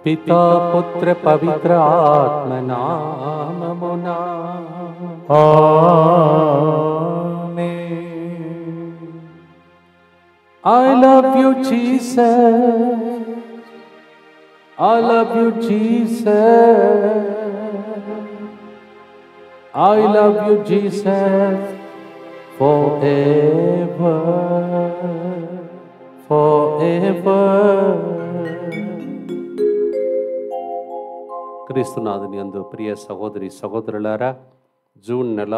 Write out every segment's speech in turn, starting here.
पिता पुत्र पवित्र आत्म नाममुना आमीन। I love you Jesus, I love you Jesus, I love you Jesus forever, forever. క్రీస్తునాథుని యందు ప్రియ సహోదరి సహోదరులారా, జూన్ నెల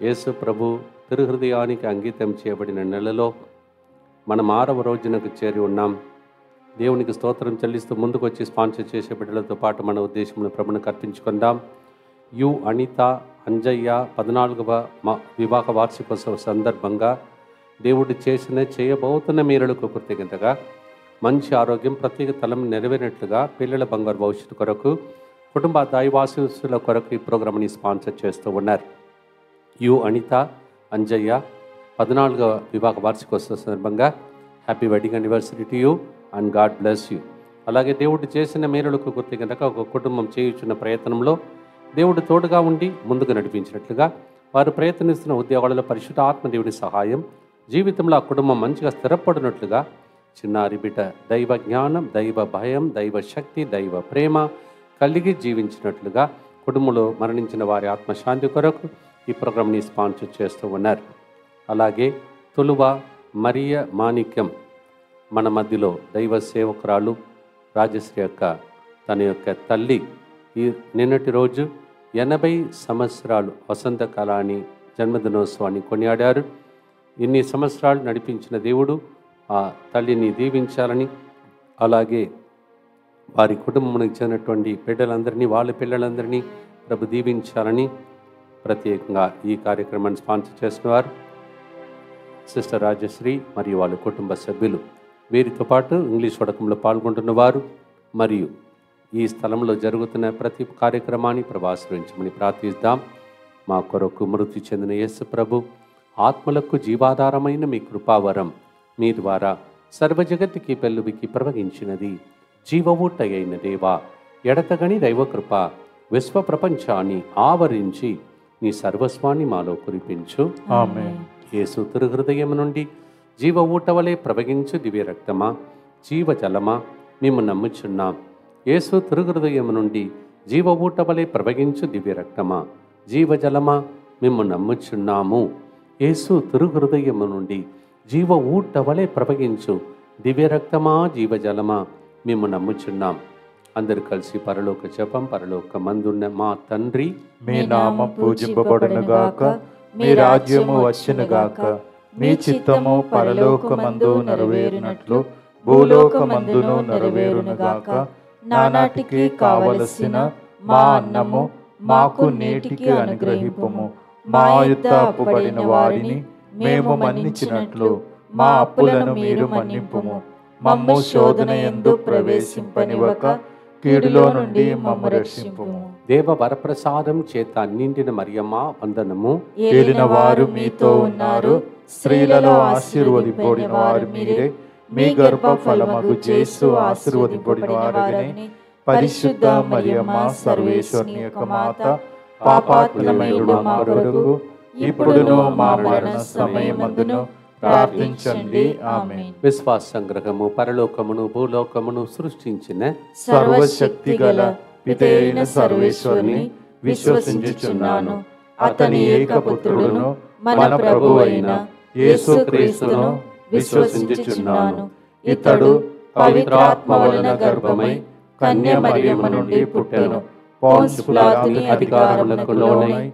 యేసు ప్రభు తిరుహృదయానికి అంకితం చేయబడిన నెలలో మనం 6వ రోజునకు చేరి ఉన్నాం. దేవునికి స్తోత్రం చెల్లిస్తూ ముందుకు వచ్చి స్పాన్సర్ చేసే బిడ్డలతో పాటు మన ఉద్దేశంలో ప్రభువును అర్పించుకుందాం. యు అనిత అంజయ్య 14వ వివాహ వార్షికోత్సవ సందర్భంగా దేవుడు చేయబోతున్న మేలులకు కృతజ్ఞతగా మంచి ఆరోగ్యం, ప్రత్యేక తలం నెరవేరినట్లుగా పిల్లల బంగారు భవిష్యత్తు కొరకు, కుటుంబ దైవాశీస్సుల కొరకు ఈ ప్రోగ్రామ్ని స్పాన్సర్ చేస్తూ ఉన్నారు. యు అనిత అంజయ్య 14వ వివాహ వార్షికోత్సవ సందర్భంగా happy wedding anniversary to you and God bless you. అలాగే దేవుడు చేసిన మేలులకు కృతజ్ఞతగా ఒక కుటుంబం చేయుచున్న ప్రయత్నంలో దేవుడు తోడుగా ఉండి ముందుకు నడిపించినట్లుగా వారు ప్రయత్నిస్తున్న ఉద్యోగాలలో పరిశుద్ధ ఆత్మదేవుని సహాయం, జీవితంలో ఆ కుటుంబం మంచిగా స్థిరపడినట్లుగా చిన్నారి బిడ్డ దైవ జ్ఞానం, దైవ భయం, దైవ శక్తి, దైవ ప్రేమ కలిగి జీవించినట్లుగా కుటుంబంలో మరణించిన వారి ఆత్మశాంతి కొరకు ఈ ప్రోగ్రామ్ని స్పాన్సర్ చేస్తూ ఉన్నారు. అలాగే తులువ మరియ మాణిక్యం మన మధ్యలో దైవ సేవకురాలు రాజశ్రీ యొక్క తన యొక్క తల్లి ఈ నిన్నటి రోజు 80 సంవత్సరాలు వసంతకాలాన్ని జన్మదినోత్సవాన్ని కొనియాడారు. ఇన్ని సంవత్సరాలు నడిపించిన దేవుడు ఆ తల్లిని దీవించాలని, అలాగే వారి కుటుంబానికి చెందినటువంటి బిడ్డలందరినీ, వాళ్ళ పిల్లలందరినీ ప్రభు దీవించాలని ప్రత్యేకంగా ఈ కార్యక్రమాన్ని స్పాన్సర్ చేసిన వారు సిస్టర్ రాజశ్రీ మరియు వాళ్ళ కుటుంబ సభ్యులు. వీరితో పాటు ఇంగ్లీష్ వడకంలో పాల్గొంటున్న వారు మరియు ఈ స్థలంలో జరుగుతున్న ప్రతి కార్యక్రమాన్ని ప్రభు ఆశ్రయించమని ప్రార్థిస్తాం. మా కొరకు మృతి చెందిన యేసు ప్రభు ఆత్మలకు జీవాధారమైన మీ కృపావరం మీ ద్వారా సర్వజగత్తుకి పెళ్ళువికి ప్రవహించినది. జీవఊట అయిన దేవా, ఎడతగని దైవకృప విశ్వ ప్రపంచాన్ని ఆవరించి నీ సర్వస్వాన్ని మాలో కురిపించు. ఆమేన్. యేసు తిరుహృదయం నుండి జీవ ఊట వలె ప్రవహించు దివ్య రక్తమా, జీవజలమా మేము నమ్ముచున్నాం. యేసు తిరుహృదయం నుండి జీవ ఊట వలె ప్రవహించు దివ్య రక్తమా, జీవజలమా మేము నమ్ముచున్నాము. యేసు తిరుహృదయం నుండి జీవ ఊట వలె ప్రవహించు దివ్య రక్తమా, జీవజలమా మేము నమ్ముచున్నాం. అందరు కలిసి పరలోక జపం. పరలోక మందున్న మా తండ్రి, మీ నామం పూజింపబడునుగాక, మీ రాజ్యము వచ్చునుగాక, మీ చిత్తము పరలోకమందు నెరవేరునట్లు భూలోకమందును నెరవేరునుగాక. నానాటికి కావలసిన మా అన్నము మాకు నేటికి అనుగ్రహింపుము. మా యొద్ద అప్పుబడిన వారిని మేము మన్నించినట్లు మా అప్పులను మీరు మన్నింపుము. మమ్ము శోధన యందు ప్రవేశింపనివ్వక కీడులో నుండి మమ్ము రక్షింపుము. దేవ వరప్రసాదం చేత నిండిన మరియమ్మ వందనము. ఏలిన వారు మీతో ఉన్నారు, స్త్రీలలో ఆశీర్వదింపబడిన వారు మీరే. మీ గర్భ ఫలమగు యేసు ఆశీర్వదింపబడిన వారని. పరిశుద్ధ మరియమ్మ సర్వేశ్వరుని యొక్క మాత, పాపాత్ములమైన మా కొరకు ఇప్పుడును మా మరణ సమయమందును ప్రార్థించండి. ఆమేన్. విశ్వాస సంగ్రహము. పరలోకమును భూలోకమును సృష్టించిన సర్వశక్తి గల పితైన సర్వేశ్వరుని విశ్వసించుచున్నాను. అతని ఏకపుత్రుడును మన ప్రభు అయిన యేసుక్రీస్తును విశ్వసించుచున్నాను. ఇతడు పవిత్రాత్మ వలన గర్భమై కన్య మరియమ్మ నుండి పుట్టెను. పోన్సు పిలాతుని అధికారములకు లోనై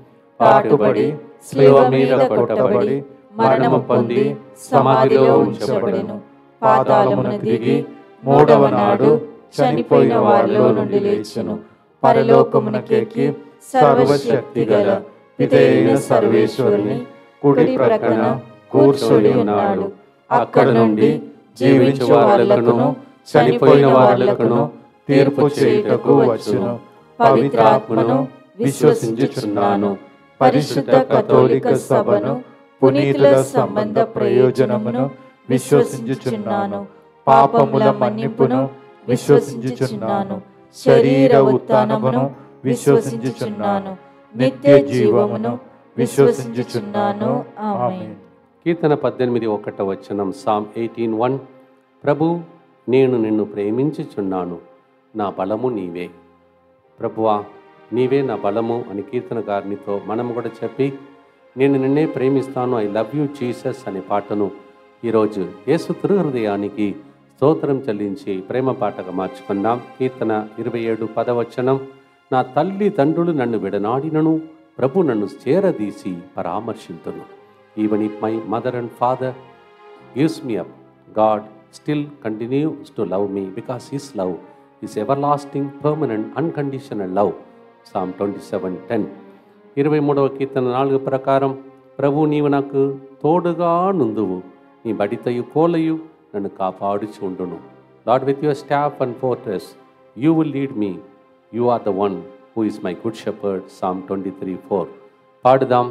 పాటుపడి శిలువ మీద కొట్టబడి మరణము పొంది సమాధిలో ఉంచబడెను. పాతాళమునకు దిగి 3వ నాడు చనిపోయిన వారిలో నుండి లేచెను. పరలోకమునకెక్కి సర్వశక్తి గల పితైన సర్వేశ్వరుని కుడి ప్రక్కన కూర్చొని ఉన్నాడు. అక్కడ నుండి జీవించు వారులకును చనిపోయిన వారులకును తీర్పు చేయుటకు వచ్చును. పవిత్రాత్మను విశ్వసించుచున్నాను. పరిశుద్ధ కథోలిక సభను, పునీతుల సంబంధ ప్రయోజనమును విశ్వసించుచున్నాను. పాపముల మన్నిపును, విశ్వసించుచున్నాను. శరీర ఉత్థానమును విశ్వసించుచున్నాను. నిత్య జీవమును విశ్వసించుచున్నాను. ఆమేన్. కీర్తన 18:1 సామ్ 18:1. ప్రభు, నేను నిన్ను ప్రేమించుచున్నాను, నా బలము నీవే. ప్రభువా, నీవే నా బలము అని కీర్తనకారునితో మనం కూడా చెప్పి, నేను నిన్నే ప్రేమిస్తాను, ఐ లవ్ యూ జీసస్ అనే పాటను ఈరోజు యేసు తిరుహృదయానికి స్తోత్రం చెల్లించి ప్రేమ పాటగా మార్చుకున్నాం. కీర్తన 27:10. నా తల్లి తండ్రులు నన్ను విడనాడినను, ప్రభు నన్ను చేరదీసి పరామర్శింతును. Even if my mother and father gives me up, God still continues to love me because his love is everlasting, permanent, unconditional love. Psalm 27:10. 23వ కీర్తన 4 ప్రకారం, ప్రభు నీవు నాకు తోడుగా నుందువు, నీ బడితయు కోలయు నన్ను కాపాడుచుండును. Lord, with your staff and fortress you will lead me, you are the one who is my good shepherd. Psalm 23:4. పాడుదాం.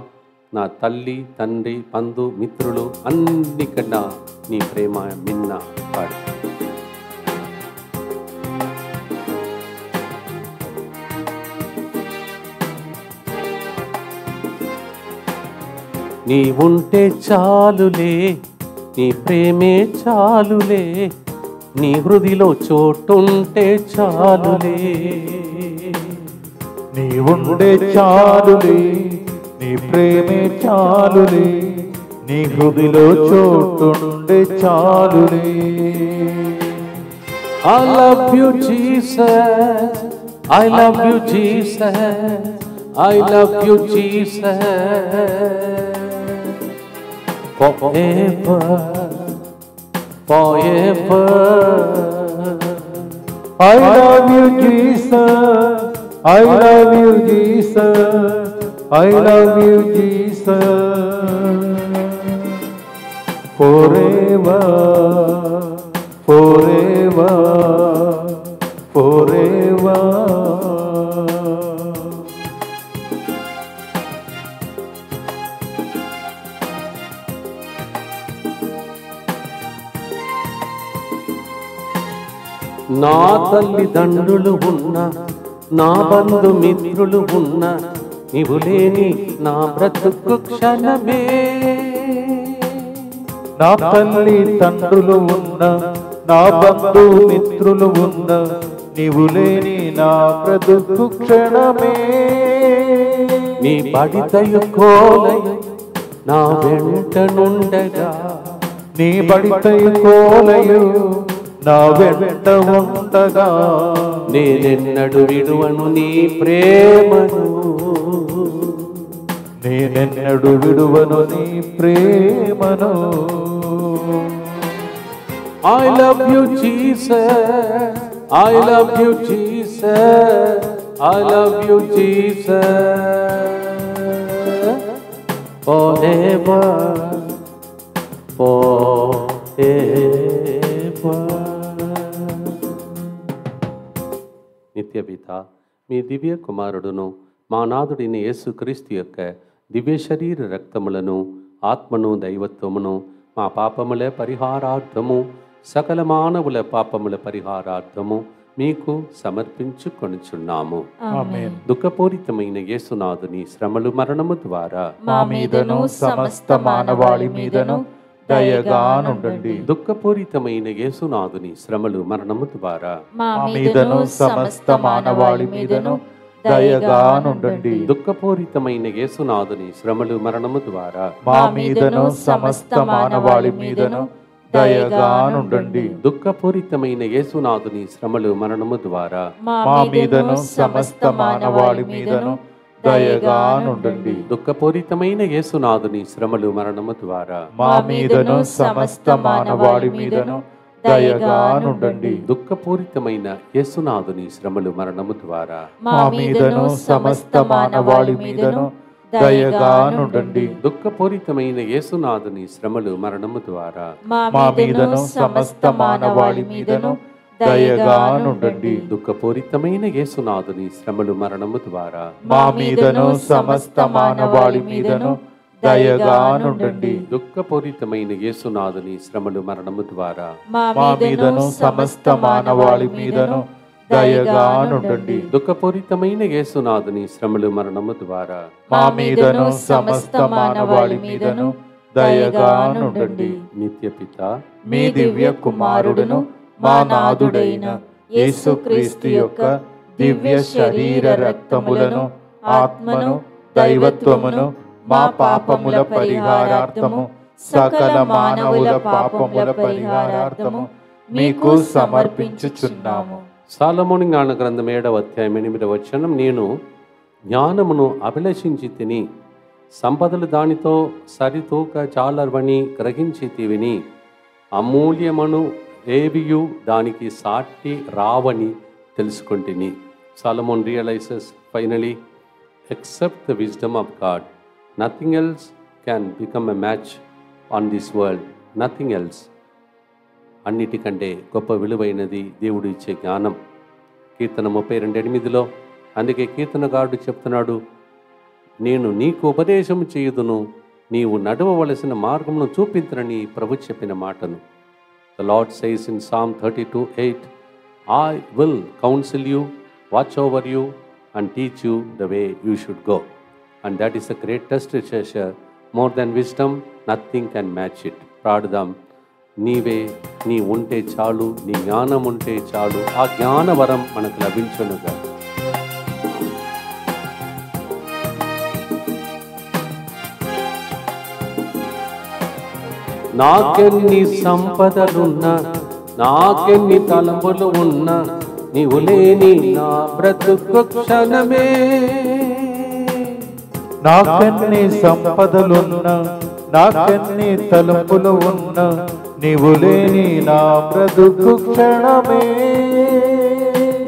నా తల్లి తండ్రి బంధు మిత్రులు అన్నికన్నా నీ ప్రేమ మిన్న. పాడు. నీ ఉంటే చాలులే, నీ ప్రేమే చాలులే, నీ హృదిలో చోటుంటే చాలులే. నీ ఉండే చాలులే, నీ ప్రేమే చాలులే, నీ హృదిలో చోటుండే చాలులే. I love you Jesus, I love you Jesus, I love you Jesus, forever, forever. I love you Jesus, I love you Jesus, I love you Jesus, forever, forever, forever. నా తల్లిదండ్రులు ఉన్న, నా బంధుమిత్రులు ఉన్న, నీవు లేని నా బ్రతుకు క్షణమే. నా తల్లి తండ్రులు ఉన్న, నా బంధుమిత్రులు ఉన్న, నీవు లేని నా బ్రతుకు క్షణమే. నీ బడితయు కోలయ నా వెంట నుండగా, నీ బడితయు కోలయు నా వెంట ఉండగా, నేనెన్నడు విడువను నీ ప్రేమను, నేనెన్నడు విడువను నీ ప్రేమను. I love you Jesus, I love you Jesus, I love you Jesus, forever, forever. నిత్యపిత మీ దివ్య కుమారుడును మా నాథుడిని యేసుక్రీస్తు యొక్క దివ్య శరీర రక్తములను ఆత్మను దైవత్వమును మా పాపముల పరిహారార్థము సకల మానవుల పాపముల పరిహారార్థము మీకు సమర్పించుకొనుచున్నాము. ఆమేన్. దుఃఖపూరితమైన యేసునాథుని శ్రమలు మరణము ద్వారా మా మీదను సమస్త మానవాళి మీదను దయగా నుండండి. దుఃఖపూరితమైన యేసునాథుని శ్రమలు మరణము ద్వారా మా మీదను సమస్త మానవాళి మీదను దయగా నుండండి. దుఃఖపూరితమైన యేసునాథుని శ్రమలు మరణము ద్వారా మా మీదను సమస్త మానవాళి మీదను దయగా నుండండి. దుఃఖపూరితమైన యేసునాథుని శ్రమలు మరణము ద్వారా మా మీదను సమస్త మానవాళి మీదను దయగా నుండండి. దుఃఖపూరితమైన యేసునాథుని శ్రమలు మరణము ద్వారా మా మీదను సమస్త మానవాళి మీదను దయగా నుండండి. దుఃఖపూరితమైన యేసునాథుని శ్రమలు మరణము ద్వారా మా మీదను సమస్త మానవాళి మీదను దయగా నుండండి. దుఃఖపూరితమైన యేసునాథుని శ్రమలు మరణము ద్వారా మా మీదను సమస్త మానవాళి మీదను దయగా నుండండి. దుఃఖపూరితమైన యేసునాథుని శ్రమలు మరణము ద్వారా మా మీదను సమస్త మానవాళి మీదను దయగా నుండండి. దుఃఖపూరితమైన యేసునాథుని శ్రమలు మరణము ద్వారా మా మీదను సమస్త మానవాళి మీదను దయగా నుండండి. దుఃఖపూరితమైన యేసునాథుని శ్రమలు మరణము ద్వారా మా మీదను సమస్త మానవాళి మీదను దయగా నుండండి. నిత్యపిత మీ దివ్య కుమారుడును మా నాథుడైన యేసుక్రీస్తు యొక్క దివ్య శరీర రక్తములను ఆత్మను దైవత్వమును మా పాపముల పరిహారార్థము సకల మానవుల పాపముల పరిహారార్థము మీకు సమర్పించుచున్నాము. సాలమోని జ్ఞాన గ్రంథం 7వ అధ్యాయం 8వ వచనం, నేను జ్ఞానమును అభిలషించి తిని సంపదలు దానితో సరితూక చాలవని గ్రహించి తివిని అమూల్యమను ఏవియు దానికి సాటి రావని తెలుసుకుంటుని. Solomon realizes finally, except the wisdom of God, nothing else can become a match on this world. Nothing else. అన్నిటికంటే గొప్ప విలువైనది దేవుడు ఇచ్చే జ్ఞానం. కీర్తన 32:8లో అందుకే కీర్తనగారుడు చెప్తున్నాడు, నేను నీకు ఉపదేశం చేయుదును, నీవు నడవవలసిన మార్గమును చూపించరని ప్రభు చెప్పిన మాటను. The Lord says in Psalm 32:8, I will counsel you, watch over you and teach you the way you should go. And that is the greatest treasure. More than wisdom, nothing can match it. ప్రార్థన, నీవే, నీ ఉంటే చాలు, నీ జ్ఞానం ఉంటే చాలు, ఆ జ్ఞానవరం మనకు లభించునుగా. నాకెన్ని సంపదలున్నా, నాకెన్ని తలంపులు ఉన్నా, నీవు లేని నా బ్రతుకు క్షణమే. నాకెన్ని సంపదలున్నా, నాకెన్ని తలంపులు ఉన్నా, నీవు లేని నా బ్రతుకు క్షణమే.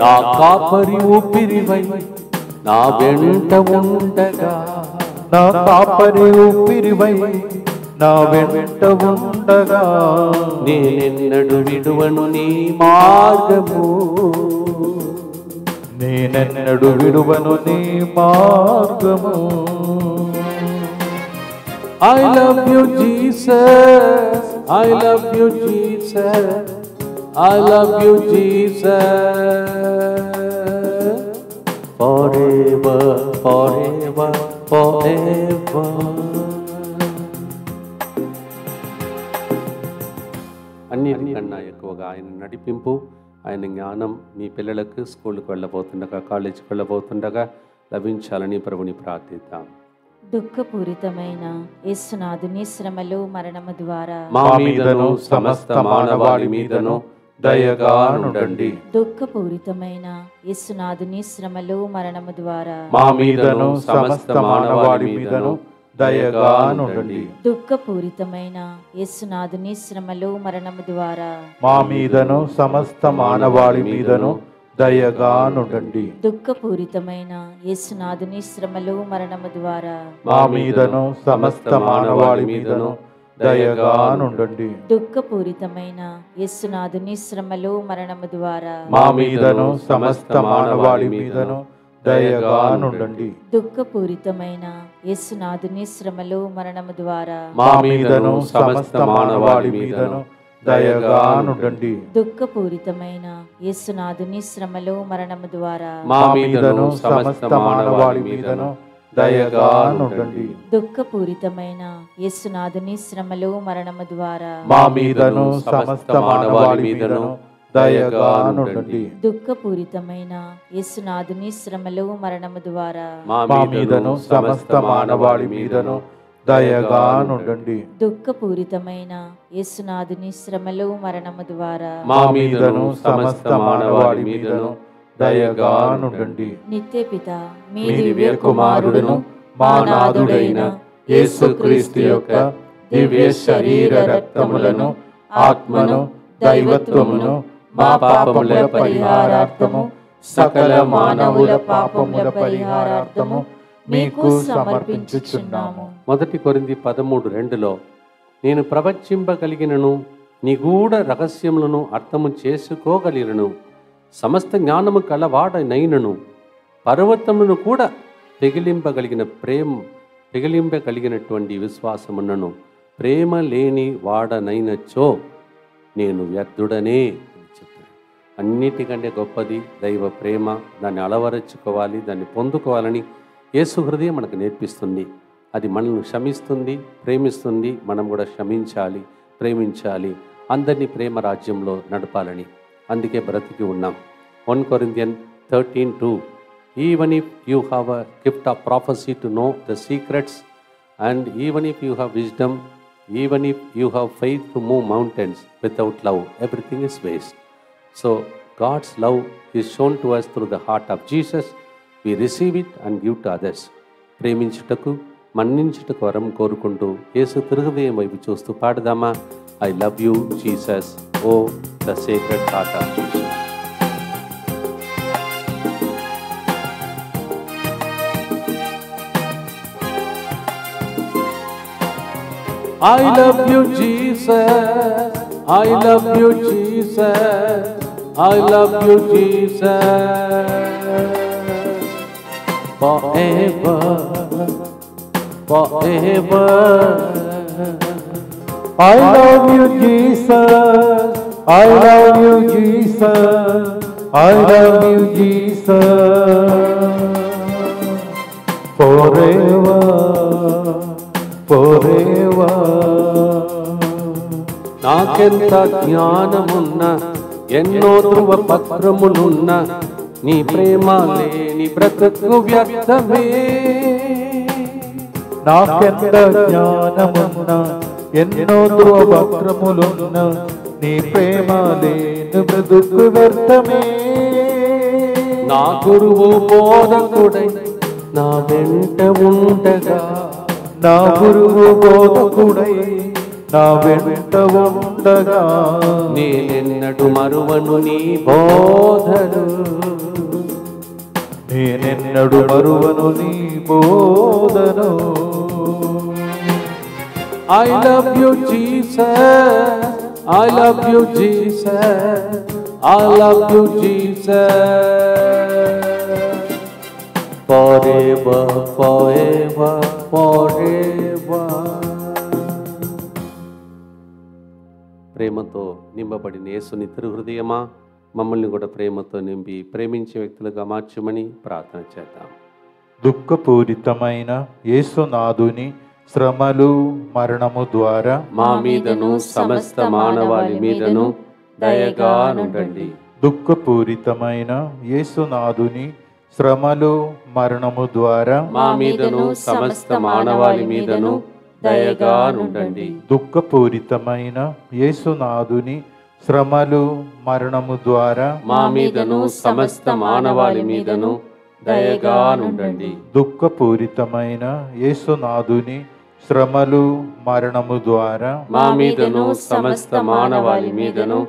నా కాపరి ఊపిరివై నా వెంట ఉండగా, నా కాపరి ఊపిరివై నా వెంట ఉండగా, నేనెన్నడు విడువను నీ మార్గము, నేనెన్నడు విడువను నీ మార్గము. I love you Jesus, I love you Jesus, I love you Jesus, forever, forever, forever. అన్నిటికన్నా ఎక్కువగా ఆయన నడిపింపు, ఆయన జ్ఞానం మీ పిల్లలకు స్కూల్కి వెళ్ళబోతుండగా, కాలేజీకి వెళ్ళబోతుండగా లభించాలని ప్రభుని ప్రార్థిద్దాం. దుఃఖపూరితమైన యేసునాథుని శ్రమలు మరణము ద్వారా మా మీదను సమస్త మానవాళి మీదను దయగా నుండండి. దుఃఖపూరితమైన యేసునాథుని శ్రమలు మరణము ద్వారా మా మీదను సమస్త మానవాళి మీదను దయగా నుండండి. దుఃఖపూరితమైన యేసునాథుని శ్రమలు మరణము ద్వారా మా మీదను సమస్త మానవాళి మీదను దయగా నుండండి. దుఃఖపూరితమైన యేసునాథుని శ్రమలు మరణము ద్వారా మా మీదను సమస్త మానవాళి మీదను దయగా నుండండి. దుఃఖపూరితమైన యేసునాథుని శ్రమలు మరణము ద్వారా మా మీదను సమస్త మానవాళి మీదను దయగా నుండండి. దుఃఖపూరితమైన యేసునాథుని శ్రమలు మరణము ద్వారా మా మీదను సమస్త మానవాళి మీదను దయగా నుండండి. దుఃఖపూరితమైన యేసునాథుని శ్రమలు మరణము ద్వారా మా మీదను సమస్త మానవాళి మీదను దయగా నుండండి. దుఃఖపూరితమైన యేసునాథుని శ్రమలు మరణము ద్వారా మా మీదను సమస్త మానవాళి మీదను దయగా నుండండి. దుఃఖపూరితమైన యేసునాథుని శ్రమలు మరణము ద్వారా మా మీదను సమస్త మానవాళి మీదను దయగా నుండండి. దుఃఖపూరితమైన యేసునాథుని శ్రమలు మరణము ద్వారా మా మీదను సమస్త మానవాళి మీదను దయగా నుండండి. నిత్యపిత మీ మీ దివ్య కుమారుడును మా నాథుడైన యేసుక్రీస్తు యొక్క దివ్య శరీర రక్తములను ఆత్మను దైవత్వమును మా పాపముల పరిహారార్థము సకల మానవుల పాపముల పరిహారార్థము మీకు సమర్పించుచున్నాము. 1 కొరింథీ 13:2లో నేను ప్రవచింపగలిగినను నిగూఢ రహస్యములను అర్థము చేసుకోగలిగినను సమస్త జ్ఞానము కలవాడనైనను పర్వతములను కూడా తెగిలింపగలిగిన తెగిలింపగలిగినటువంటి విశ్వాసమున్నను ప్రేమ లేని వాడనైనచో నేను వ్యర్థుడనే అని చెప్పాడు. అన్నిటికంటే గొప్పది దైవ ప్రేమ. దాన్ని అలవరచుకోవాలి, దాన్ని పొందుకోవాలని యేసు హృదయం మనకు నేర్పిస్తుంది. అది మనల్ని క్షమిస్తుంది, ప్రేమిస్తుంది. మనం కూడా క్షమించాలి, ప్రేమించాలి, అందరినీ ప్రేమ రాజ్యంలో నడపాలని. అందుకే బ్రతికి ఉన్నాం. 1 Corinthians 13:2 Even if you have a gift of prophecy to know the secrets, and even if you have wisdom, even if you have faith to move mountains, without love everything is waste. So God's love is shown to us through the heart of Jesus. We receive it and give to others. ప్రేమించుటకు మన్నించుటకు వరం కోరుకుంటూ యేసు తిరుహృదయం వైపు చూస్తూ పాడదామా? I love you Jesus, O the sacred heart of Jesus. I love you Jesus, I love you Jesus, I love you Jesus, forever, forever. I love you Jesus, I love you Jesus, I love you Jesus, forever, forever. నాకెంత జ్ఞానమున్న ఎన్నో ధ్రువ పత్రములున్న నీ ప్రేమ లేని బ్రతుకు వ్యర్థమే. నాకెంత జ్ఞానమున్న ఎన్నో ధ్రువపత్రములున్న నీ ప్రేమ లేని బ్రతుకు వ్యర్థమే. నా గురువు బోధకుడై నా వెంట ఉండగా, నా గురువు బోధకుడై నా వెంట ఉండగా, నేనెన్నడు మరువను నీ బోధను, నేనెన్నడు మరువను నీ బోధను. I love you Jesus, I love you Jesus, I love you Jesus, forever, forever, forever. ప్రేమతో నింపబడిన యేసుని తిరుహృదయమా, మమ్మల్ని కూడా ప్రేమతో నింపి ప్రేమించే వ్యక్తులుగా మార్చమని ప్రార్థన చేద్దాం. దుఃఖపూరితమైన యేసునాథుని శ్రమలు మరణము ద్వారా మా మీదను సమస్త మానవాళి మీదను దయగా నుండండి. దుఃఖపూరితమైన యేసునాథుని శ్రమలు మరణము ద్వారా మా మీదను సమస్త మానవాళి మీదను దయగా నుండండి. దుఃఖపూరితమైన యేసునాథుని శ్రమలు మరణము ద్వారా మా మీదను సమస్త మానవాళి మీదను దయగా నుండండి. దుఃఖపూరితమైన యేసునాథుని శ్రమలు మరణము ద్వారా మా మీదను సమస్త మానవాళి మీదను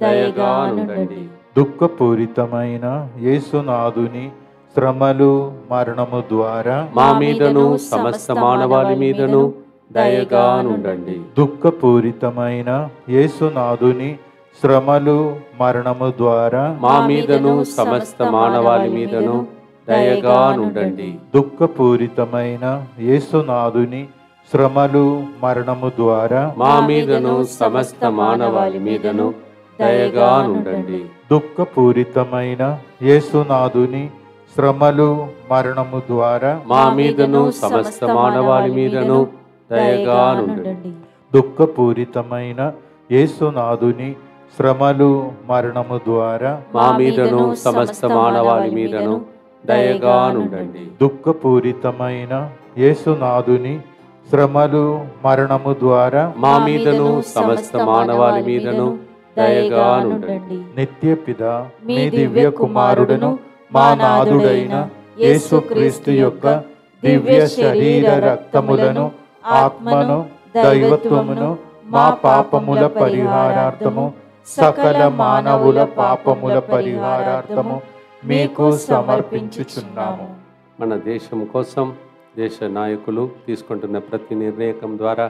దయగా నుండండి. దుఃఖపూరితమైన యేసునాథుని శ్రమలు మరణము ద్వారా మా మీదను సమస్త మానవాళి మీదను దయగా నుండండి. దుఃఖపూరితమైన యేసునాథుని శ్రమలు మరణము ద్వారా మా మీదను సమస్త మానవాళి మీదను దయగా నుండండి. దుఃఖపూరితమైన యేసునాథుని శ్రమలు మరణము ద్వారా మా మీదను సమస్త మానవాళి మీదను దయగా నుండండి. దుఃఖపూరితమైన యేసునాథుని శ్రమలు మరణము ద్వారా మా మీదను సమస్త మానవాళి మీదను దయగా నుండండి. దుఃఖపూరితమైన యేసునాథుని శ్రమలు మరణము ద్వారా మా మీదను సమస్త మానవాళి మీదను దయగా నుండండి. దుఃఖపూరితమైన యేసునాథుని శ్రమలు మరణము ద్వారా మా మీదను సమస్త మానవాళి మీదను దయగా నుండండి. నిత్య పిత మీ దివ్య కుమారుడును మా నాథుడైన యేసుక్రీస్తు యొక్క దివ్య శరీర రక్తములను ఆత్మను దైవత్వమును మా పాపముల పరిహారార్థము సకల మానవుల పాపముల పరిహారార్థము మీకు సమర్పించుచున్నాము. మన దేశం కోసం దేశ నాయకులు తీసుకుంటున్న ప్రతి నిర్ణయం ద్వారా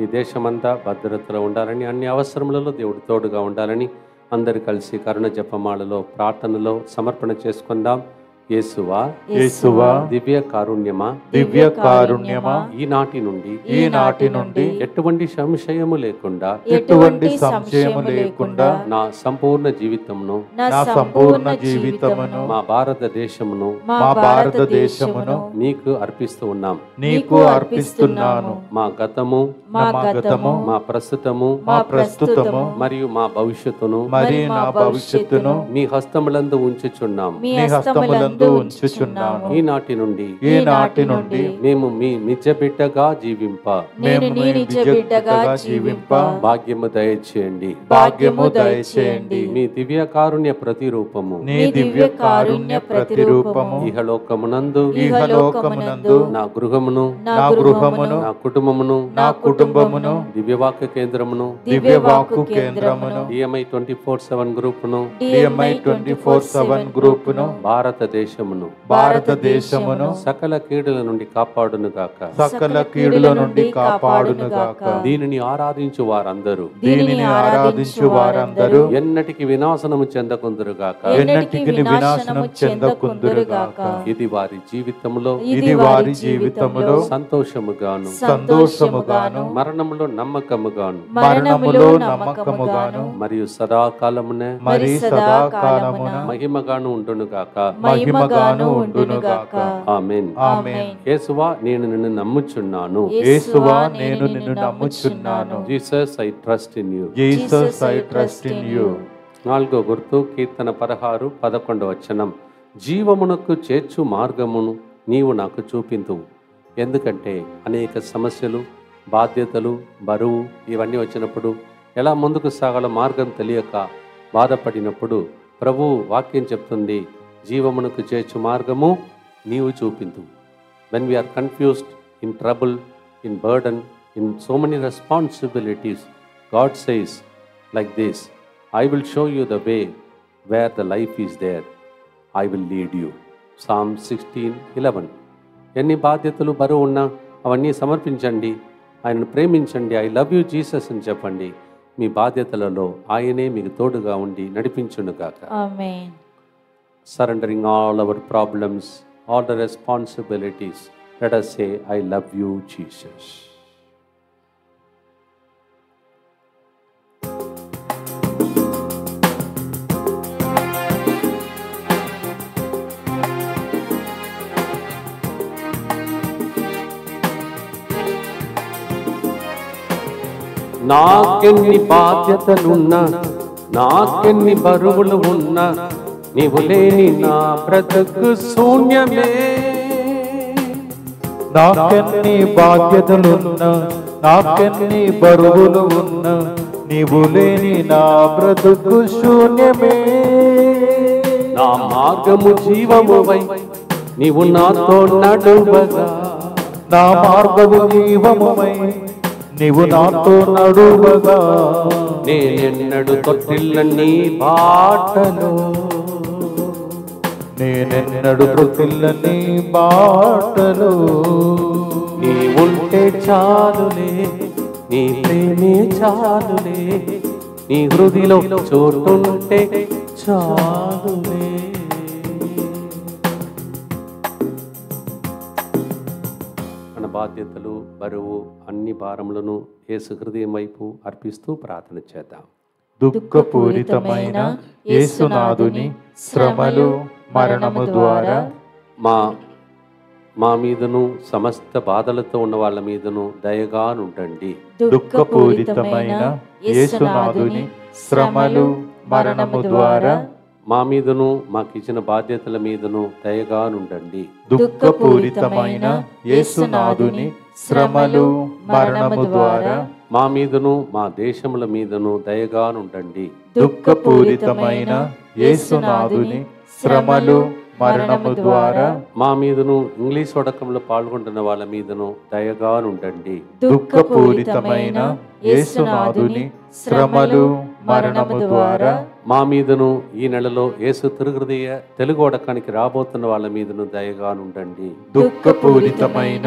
ఈ దేశమంతా భద్రతలో ఉండాలని, అన్ని అవసరములలో దేవుడు తోడుగా ఉండాలని అందరు కలిసి కరుణ జపమాలలో ప్రార్థనలో సమర్పణ చేసుకుందాం. యేసువా, యేసువా, దివ్య కారుణ్యమా, దివ్య కారుణ్యమా, ఈనాటి నుండి ఈనాటి నుండి ఎటువంటి సంశయము లేకుండా ఎటువంటి సంశయము లేకుండా నా సంపూర్ణ జీవితమును, నా సంపూర్ణ జీవితమును, మా భారతదేశమును మా భారతదేశమును నీకు అర్పిస్తూ ఉన్నాం. నీకు అర్పిస్తున్నాను. మా గతము, మా గతము, మా ప్రస్తుతము, మా ప్రస్తుతము మరియు మా భవిష్యత్తును మరియు నా భవిష్యత్తును మీ హస్తములందు ఉంచుచున్నాం. మీ నీ హస్తములందు ఉంచుచున్నాము. ఈనాటి నుండి ఈనాటి నుండి మేము మీ నిజ బిడ్డగా జీవింప నేను నీ నిజ బిడ్డగా జీవింప భాగ్యము దయచేయండి. భాగ్యము దయచేయండి. మీ దివ్య కారుణ్య ప్రతిరూపము నీ దివ్య కారుణ్య ప్రతిరూపము ఇహలోకమునందు ఇహలోకమునందు నా గృహమును, నా గృహమును, నా కుటుంబమును, నా కుటుంబమును, దివ్యవాక్య కేంద్రమును, దివ్యవాక్కు కేంద్రమును, DMI 24/7 గ్రూపును, DMI 24/7 గ్రూపును, భారతదేశమును, భారతదేశమును సకల కీడుల నుండి కాపాడును గాక. సకల కీడుల నుండి కాపాడును గాక. దీనిని ఆరాధించు వారందరూ దీనిని ఆరాధించు వారందరూ ఎన్నటికి వినాశనము చెందకుందురు గాక. ఎన్నటికి వినాశనం చెందకుందురు గాక. ఇది వారి జీవితంలో ఇది వారి జీవితములో సంతోషముగాను, సంతోషముగాను, మరణములో నమ్మకముగాను, మరణములో నమ్మకముగాను, మరియు సదాకాలమున మరి సదాకాలమున మహిమగాను ఉండును గాక. మహిమగాను ఉండును గాక. ఆమేన్. ఆమేన్. యేసువా, నేను నిన్ను నమ్ముచున్నాను. యేసువా, నేను నిన్ను నమ్ముచున్నాను. Jesus, I trust in you. Jesus, I trust in you. 4వ గుర్తు కీర్తన 16:11 వచనం. జీవమునకు చేర్చు మార్గమును నీవు నాకు చూపింతువు. ఎందుకంటే అనేక సమస్యలు, బాధ్యతలు, బరువు ఇవన్నీ వచ్చినప్పుడు ఎలా ముందుకు సాగాలో మార్గం తెలియక బాధపడినప్పుడు ప్రభు వాక్యం చెప్తుంది, జీవమునకు చేర్చు మార్గము నీవు చూపింతువు. When we're confused, in trouble, in burden, in so many responsibilities, God says like this, I will show you the way where the life is there. I will lead you. Psalm 16:11. ఎన్ని బాధ్యతలు బరువు ఉన్నా అవన్నీ సమర్పించండి, ఆయనను ప్రేమించండి, I love you Jesus అని చెప్పండి. మీ బాధ్యతలలో ఆయనే మీకు తోడుగా ఉండి నడిపించునుగాక. ఆమేన్. Surrendering all our problems, all the responsibilities, let us say, I love you Jesus. నాకెన్ని బాధ్యతలున్నా, నాకెన్ని బరువులు ఉన్నా, నీవు లేని నా బ్రతుకు శూన్యమే. నాకెన్ని బాధ్యతలున్నా, నాకెన్ని బరువులు ఉన్నా, నీవు లేని నా బ్రతుకు శూన్యమే. నా మార్గము జీవమువై నీవు నాతో నడువగా, నా మార్గము జీవముమై నీవు నాతో నడువగా, నేనెన్నడు తొట్టిల్ల నీ బాటలో, నేనెన్నడు త్రొట్టిల్ల నీ బాటలో. నీ ఉంటే చాలులే, నీ ప్రేమే చాలులే, నీ హృదిలో చోటుంటే చాలులే. మన బాధ్యతలు, బరువు, అన్ని భారములను యేసు హృదయం వైపు అర్పిస్తూ ప్రార్థన చేద్దాం. దుఃఖపూరితమైన యేసునాథుని శ్రమలు మరణము ద్వారా మా మీదను సమస్త బాధలతో ఉన్న వాళ్ళ మీదను దయగానుండండి. దుఃఖపూరితమైన యేసునాథుని శ్రమలు మరణము ద్వారా మా మీదను మాకిచ్చిన బాధ్యతల మీదను దయగానుండండి. దుఃఖపూరితమైన యేసునాథుని శ్రమలు మరణము ద్వారా మా మీదను మా దేశముల మీదను దయగానుండండి. దుఃఖపూరితమైన యేసునాథుని శ్రమలు మరణము ద్వారా మా మీదను ఇంగ్లీష్ వడకంలో పాల్గొంటున్న వాళ్ళ మీదను దయగానుండండి. దుఃఖపూరితమైన యేసునాథుని శ్రమలు మరణము ద్వారా మా మీదను ఈ నెలలో యేసు తిరుహృదయ తెలుగు వడకానికి రాబోతున్న వాళ్ళ మీదను దయగానుండండి. దుఃఖపూరితమైన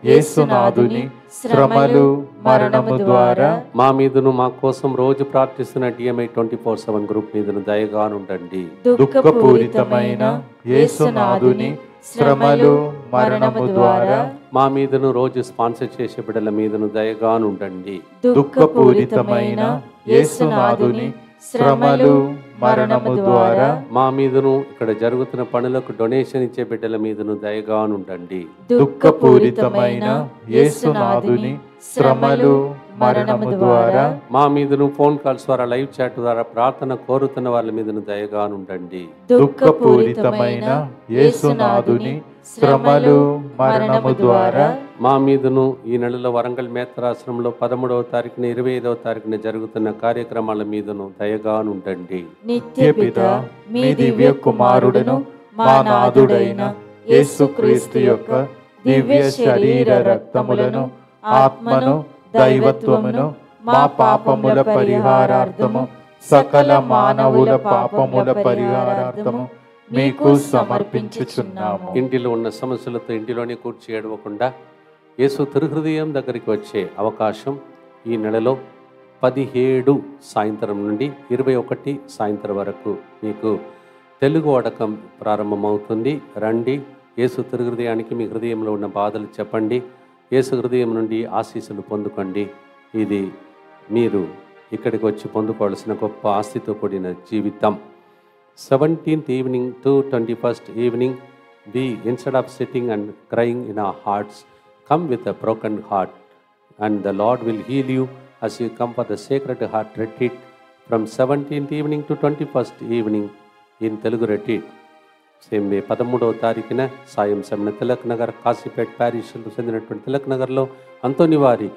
యేసునాథుని శ్రమలు మరణము ద్వారా మా మీదను మా కోసం రోజు ప్రార్థిస్తున్న DMI 24/7 గ్రూప్ మీదను దయగానుండండి. దుఃఖపూరితమైన యేసునాథుని శ్రమలు మరణము ద్వారా మా మీదను రోజు స్పాన్సర్ చేసే బిడ్డల మీదను దయగానుండండి. దుఃఖపూరితమైన యేసునాథుని శ్రమలు మరణము ద్వారా మా మీదను ఇక్కడ జరుగుతున్న పనులకు డొనేషన్ ఇచ్చే బిడ్డల మీదను దయగానుండండి. దుఃఖపూరితమైన యేసునాథుని శ్రమలు మరణము ద్వారా మా మీదను ఫోన్ కాల్స్ ద్వారా లైవ్ చాట్ ద్వారా ప్రార్థన కోరుతున్న వాళ్ళ మీదను దయగానుండండి. దుఃఖపూరితమైన యేసునాథుని శ్రమలు మరణము ద్వారా మా మీదను ఈ నెలలో వరంగల్ మేత్రాశ్రమంలో 13వ తారీఖున 25వ తారీఖున జరుగుతున్న కార్యక్రమాల మీదను దయగానుండండి. నిత్యపిత మీ దివ్య కుమారుడును మా నాథుడైన యేసుక్రీస్తు యొక్క దివ్య శరీర రక్తములను ఆత్మను దైవత్వమును మా పాపముల పరిహారార్థము సకల మానవుల పాపముల పరిహారార్థము మీకు సమర్పించుచున్నాము. ఇంటిలో ఉన్న సమస్యలతో ఇంటిలోనే కూర్చి ఏడవకుండా యేసు తిరుహృదయం దగ్గరికి వచ్చే అవకాశం ఈ నెలలో 17 సాయంత్రం నుండి 21 సాయంత్రం వరకు మీకు తెలుగు వడకం ప్రారంభమవుతుంది. రండి, యేసు తిరుహృదయానికి మీ హృదయంలో ఉన్న బాధలు చెప్పండి, యేసు హృదయం నుండి ఆశీస్సులు పొందుకోండి. ఇది మీరు ఇక్కడికి వచ్చి పొందుకోవాల్సిన గొప్ప ఆస్తితో కూడిన జీవితం. 17th evening to 21st evening, we, instead of sitting and crying in our hearts, come with a broken heart, and the Lord will heal you as you come for the Sacred Heart retreat from 17th evening to 21st evening in Telugu retreat. Same May 13వ తారీఖున సాయం సమయ తిలక్ నగర్ కాశీపేట్ ప్యారిష్కు చెందినటువంటి తిలక్ నగర్లో అంతోని వారి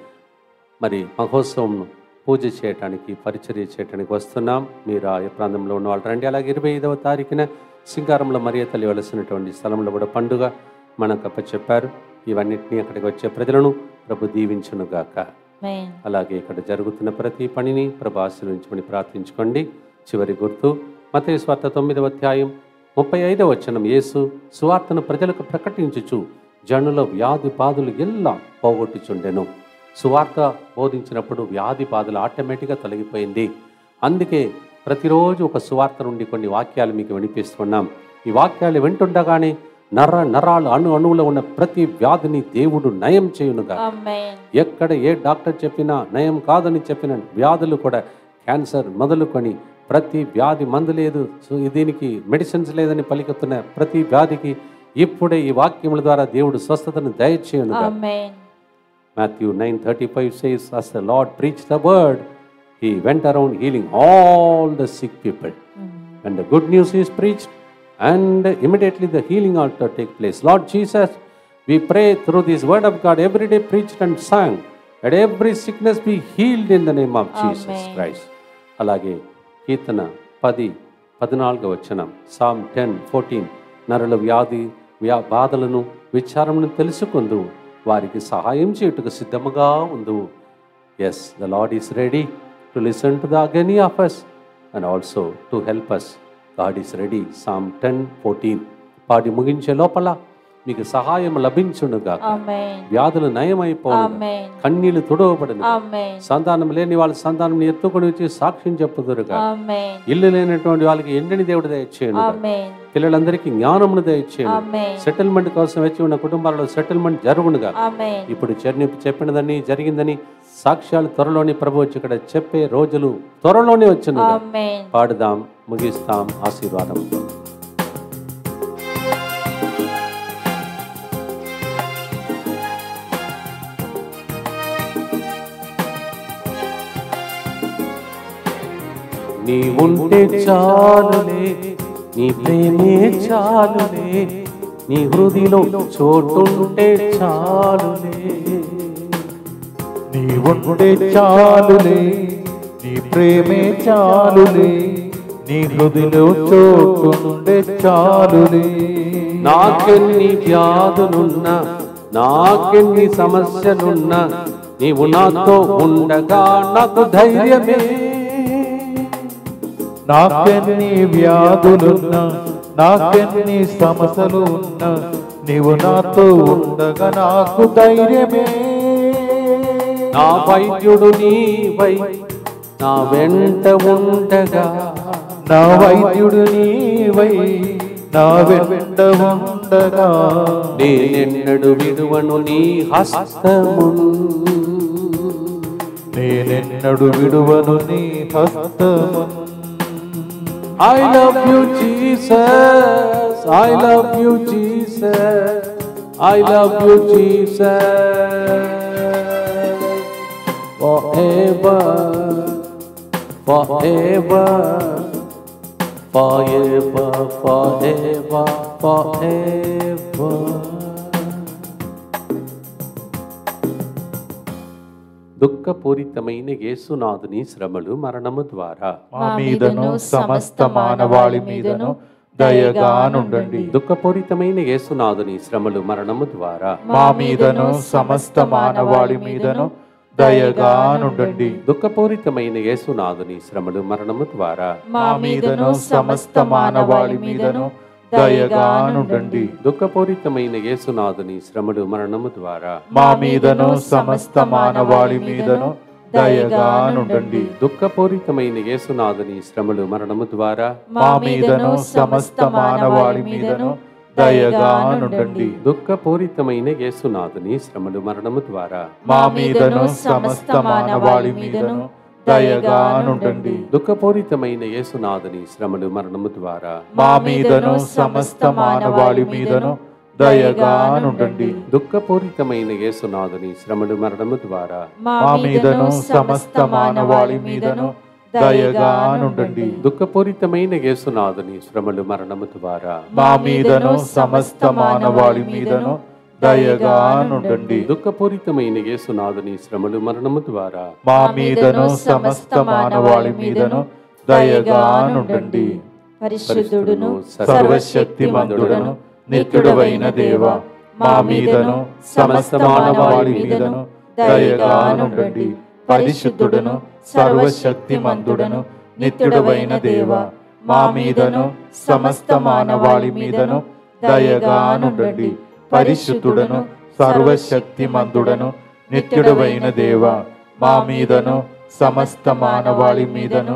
మరి మహోత్సవంను పూజ చేయడానికి పరిచర్య చేయడానికి వస్తున్నాం. మీరు ఆ ప్రాంతంలో ఉన్న వాళ్ళు రండి. అలాగే 25వ తారీఖున సింగారంలో మరియ తల్లి వెలసినటువంటి స్థలంలో కూడా పండుగ మనకు అప్పచెప్పారు. ఇవన్నిటినీ అక్కడికి వచ్చే ప్రజలను ప్రభు దీవించునుగాక. అలాగే ఇక్కడ జరుగుతున్న ప్రతి పనిని ప్రభు ఆశీర్వదించమని ప్రార్థించుకోండి. చివరి గుర్తు మత్తయి సువార్త 9వ అధ్యాయం 35వ వచనం, యేసు సువార్తను ప్రజలకు ప్రకటించుచు జనుల వ్యాధి బాధలు ఎల్లా పోగొట్టుచుండెను. సువార్త బోధించినప్పుడు వ్యాధి బాధలు ఆటోమేటిక్గా తొలగిపోయింది. అందుకే ప్రతిరోజు ఒక సువార్త నుండి కొన్ని వాక్యాలు మీకు వినిపిస్తున్నాం. ఈ వాక్యాలు వింటుండగానే నరాలు అణువులో ఉన్న ప్రతి వ్యాధిని దేవుడు నయం చేయునుగా. ఎక్కడ ఏ డాక్టర్ చెప్పినా నయం కాదని చెప్పిన వ్యాధులు కూడా, క్యాన్సర్ మొదలుకొని ప్రతి వ్యాధి మందు లేదు, దీనికి మెడిసిన్స్ లేదని పలుకుతున్న ప్రతి వ్యాధికి ఇప్పుడే ఈ వాక్యముల ద్వారా దేవుడు స్వస్థతను దయచేయునుగా. Matthew 9:35 says, as the Lord preached the word, he went around healing all the sick people. And the good news is preached, and immediately the healing altar take place. Lord Jesus, we pray through this word of God every day preached and sang, that every sickness be healed in the name of Jesus Christ. అలాగే కీర్తన 10:14 వచనం, Psalm 10:14, నరుల వ్యాధి బాధలను విచారమును తెలుసుకుందు, వారికి సహాయం చేయుటకు సిద్ధముగా ఉండు. Yes, the Lord is ready to listen to the agony of us and also to help us. God is ready. Psalm 10:14. పాడి ముగించే లోపల మీకు సహాయం లభించునుగా, వ్యాధులు నయమైపోను, కన్నీళ్లు తుడవబడును, సంతానం లేని వాళ్ళ సంతానం ఎత్తుకొని వచ్చి సాక్ష్యం చెప్పుదురుగా, ఇల్లు లేనటువంటి వాళ్ళకి ఎండని దేవుడు దయచేయను, పిల్లలందరికీ జ్ఞానమును దయచేయను, సెటిల్మెంట్ కోసం వచ్చి ఉన్న కుటుంబాలలో సెటిల్మెంట్ జరుగునుగా. ఇప్పుడు చెప్పినదని జరిగిందని సాక్ష్యాలు త్వరలోనే ప్రభు వచ్చి ఇక్కడ చెప్పే రోజులు త్వరలోనే వచ్చునుగా. పాడుదాం, ముగిస్తాం ఆశీర్వాదంతో. నీ ఉంటే చాలులే, నీ ప్రేమే చాలులే, నీ హృదయలో చోటుంటే చాలులే. నీ ఉంటే చాలులే, నీ ప్రేమే చాలులే, నీ హృదయలో చోటుంటే చాలులే. నాకెన్ని వ్యాధులున్నా, నాకెన్ని సమస్యలున్నా, నీవు నాతో ఉండగా నాకు ధైర్యమే. నాకెన్ని వ్యాధులున్నా నాకెన్ని సమస్యలు ఉన్నా నీవు నాతో ఉండగా నాకు ధైర్యమే. నా వైద్యుడు నీవై నా వెంట ఉండగా, నా వైద్యుడు నీవై నా వెంట ఉండగా, నేనెన్నడు విడువను నీ హస్తమున్. నేనెన్నడు విడువను నీ హస్తమున్. I love you Jesus, I love you Jesus, I love you Jesus, forever, forever, forever, forever, forever. దుఃఖపూరితమైన యేసునాథుని శ్రమలు మరణము ద్వారా మా మీదను సమస్త మానవాళి మీదను దయగానుండండి. దుఃఖపూరితమైన యేసునాథుని శ్రమలు మరణము ద్వారా మా మీదను సమస్త మానవాళి మీదను దయగానుండండి. దుఃఖపూరితమైన యేసునాథుని శ్రమలు మరణము ద్వారా మా మీదను సమస్త మానవాళి మీదను దయగానుండండి. దుఃఖపూరితమైన యేసునాథుని శ్రమలు మరణము ద్వారా మా మీదను సమస్త మానవాళి మీదను దయగానుండండి. దుఃఖపూరితమైన యేసునాథుని శ్రమలు మరణము ద్వారా మా మీదను సమస్త మానవాళి మీదను దయగానుండండి. దుఃఖపూరితమైన యేసునాథుని శ్రమలు మరణము ద్వారా మా మీదను సమస్త మానవాళి మీదను దయగానుండండి. దుఃఖపూరితమైన యేసునాథుని శ్రమలు మరణము ద్వారా మా మీదను సమస్త మానవాళి మీదను దయగానుండండి. దుఃఖపూరితమైన యేసునాథుని శ్రమలు మరణము ద్వారా మా మీదను సమస్త మానవాళి మీదను దయగానుండండి. దుఃఖపూరితమైన యేసునాథుని శ్రమలు మరణము ద్వారా మా మీదను సమస్త మానవాళి మీదను దయగానుండండి. దుఃఖపూరితమైన యేసునాథుని శ్రమలు మరణము ద్వారా మా మీదను సమస్త మానవాళి మీదను దయగానుండండి. పరిశుద్ధుడును సర్వశక్తిమంతుడను నిత్యుడవైన దేవ, మా మీదను సమస్త మానవాళి మీదను దయగానుండండి. పరిశుద్ధుడను సర్వశక్తిమంతుడను నిత్యుడవైన దేవ, మా మీదను సమస్త మానవాళి మీదను దయగానుండండి. పరిశుద్ధుడను సర్వశక్తిమంతుడను నిత్యుడవైన దేవ, మా మీదను సమస్త మానవాళి మీదను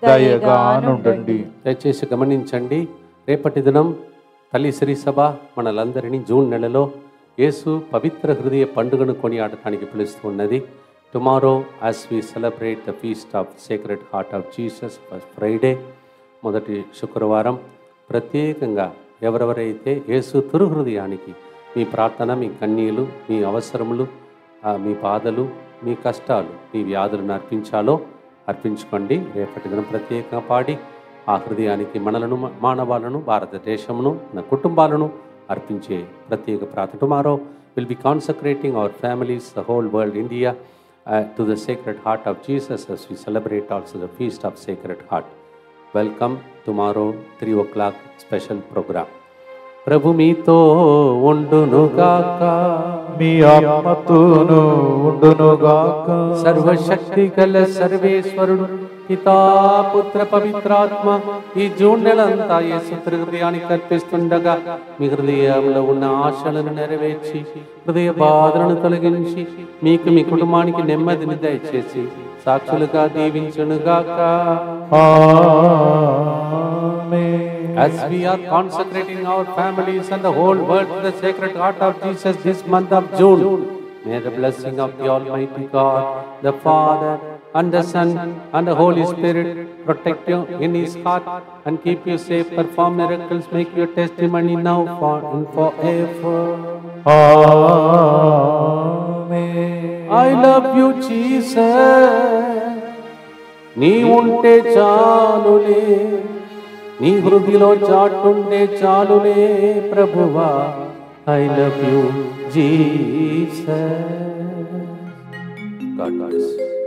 దయగానుండండి. దయచేసి గమనించండి, రేపటి దినం తల్లి శ్రీ సభ మనలందరినీ జూన్ నెలలో యేసు పవిత్ర హృదయ పండుగను కొనియాడటానికి పిలుస్తున్నది. Tomorrow as we celebrate the feast of sacred heart of Jesus Friday, మొదటి శుక్రవారం, ప్రత్యేకంగా ఎవరెవరైతే యేసు తిరు హృదయానికి మీ ప్రార్థన, మీ కన్నీలు, మీ అవసరములు, మీ బాధలు, మీ కష్టాలు, మీ వ్యాధులను అర్పించాలో అర్పించుకోండి. రేపటి దినం ప్రత్యేకంగా పాడి ఆ హృదయానికి మనలను, మానవాలను, భారతదేశమును, మన కుటుంబాలను అర్పించే ప్రత్యేక ప్రార్థన. Tomorrow will be consecrating our families, the whole world, India to the sacred heart of Jesus as we celebrate also the feast of sacred heart. Welcome tomorrow 3 o'clock special program. ప్రభు మీతో ఉండునుగాక, మీ ఆత్మతోను ఉండునుగాక. సర్వశక్తి గల సర్వేశ్వరుడు పితా, పుత్ర, పవిత్రాత్మ ఈ జూన్ నెలంతా యేసు హృదయానికి అర్పిస్తుండగా మీ హృదయంలో ఉన్న ఆశలను నెరవేర్చి, హృదయ బాధలను తొలగించి, మీకు మీ కుటుంబానికి నెమ్మదిని దయచేసి సాక్షులుగా దీవించునుగాక. As we are consecrating our families and the whole world to the sacred heart of Jesus this month of June, may the blessing of the Almighty God, the Father and the Son and the Holy Spirit protect you in His heart and keep you safe, perform miracles, make your testimony now and forever. Amen. I love you, Jesus. నీ ఉంటే చాలులే, నీ హృదయలో చాటుండే చాలులే ప్రభువా. I love you, Jesus. God bless.